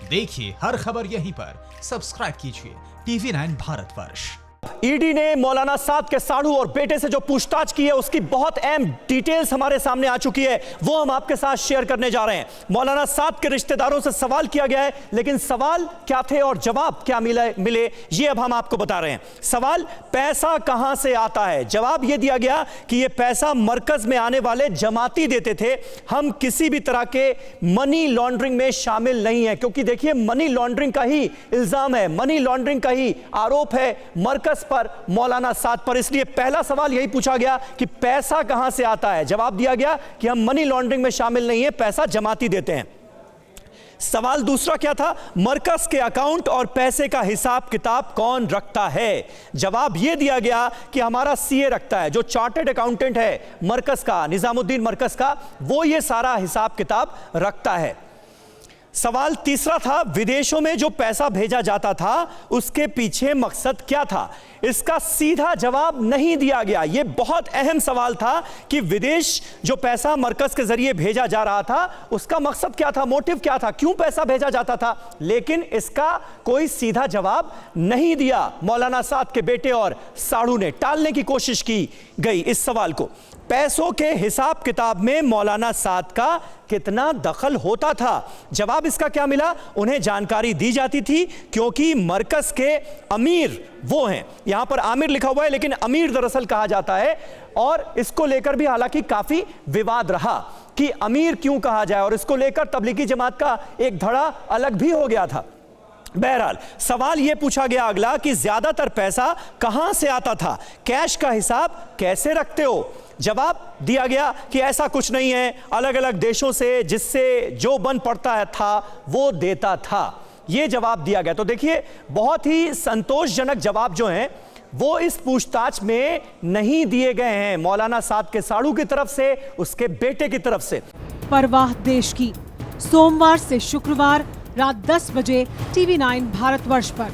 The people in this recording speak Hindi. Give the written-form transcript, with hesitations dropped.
देखिए हर खबर यहीं पर। सब्सक्राइब कीजिए TV9 भारतवर्ष। ईडी ने मौलाना साद के साढ़ू और बेटे से जो पूछताछ की है उसकी बहुत अहम डिटेल्स हमारे सामने आ चुकी है, वो हम आपके साथ शेयर करने जा रहे हैं। मौलाना साद के रिश्तेदारों से सवाल किया गया है, लेकिन सवाल क्या थे और जवाब क्या मिले ये अब हम आपको बता रहे हैं। सवाल, पैसा कहां से आता है? जवाब यह दिया गया कि यह पैसा मरकज में आने वाले जमाती देते थे। हम किसी भी तरह के मनी लॉन्ड्रिंग में शामिल नहीं है, क्योंकि देखिए मनी लॉन्ड्रिंग का ही इल्जाम है, मनी लॉन्ड्रिंग का ही आरोप है मरकज पर, मौलाना साद पर। इसलिए पहला सवाल यही पूछा गया कि पैसा कहां से आता है। जवाब दिया गया कि हम मनी लॉन्ड्रिंग में शामिल नहीं है, पैसा जमाती देते हैं। सवाल दूसरा क्या था? मरकज के अकाउंट और पैसे का हिसाब किताब कौन रखता है? जवाब यह दिया गया कि हमारा सीए रखता है, जो चार्टर्ड अकाउंटेंट है मरकज का, निजामुद्दीन मरकज का, वो ये सारा हिसाब किताब रखता है। सवाल तीसरा था, विदेशों में जो पैसा भेजा जाता था उसके पीछे मकसद क्या था? इसका सीधा जवाब नहीं दिया गया। यह बहुत अहम सवाल था कि विदेश जो पैसा मरकज के जरिए भेजा जा रहा था उसका मकसद क्या था, मोटिव क्या था, क्यों पैसा भेजा जाता था, लेकिन इसका कोई सीधा जवाब नहीं दिया। मौलाना साद के बेटे और साढ़ू ने टालने की कोशिश की गई इस सवाल को। पैसों के हिसाब किताब में मौलाना साद का कितना दखल होता था? जवाब इसका क्या मिला? उन्हें जानकारी दी जाती थी, क्योंकि मरकज के अमीर वो हैं। यहां पर आमिर लिखा हुआ है, लेकिन अमीर दरअसल कहा जाता है, और इसको लेकर भी हालांकि काफी विवाद रहा कि अमीर क्यों कहा जाए, और इसको लेकर तबलीगी जमात का एक धड़ा अलग भी हो गया था। बहरहाल सवाल यह पूछा गया अगला कि ज्यादातर पैसा कहां से आता था, कैश का हिसाब कैसे रखते हो? जवाब दिया गया कि ऐसा कुछ नहीं है, अलग अलग देशों से जिससे जो बन पड़ता है था वो देता था, यह जवाब दिया गया। तो देखिए बहुत ही संतोषजनक जवाब जो हैं वो इस पूछताछ में नहीं दिए गए हैं, मौलाना साद के साढ़ू की तरफ से, उसके बेटे की तरफ से। परवाह देश की, सोमवार से शुक्रवार रात 10 बजे TV9 भारतवर्ष पर।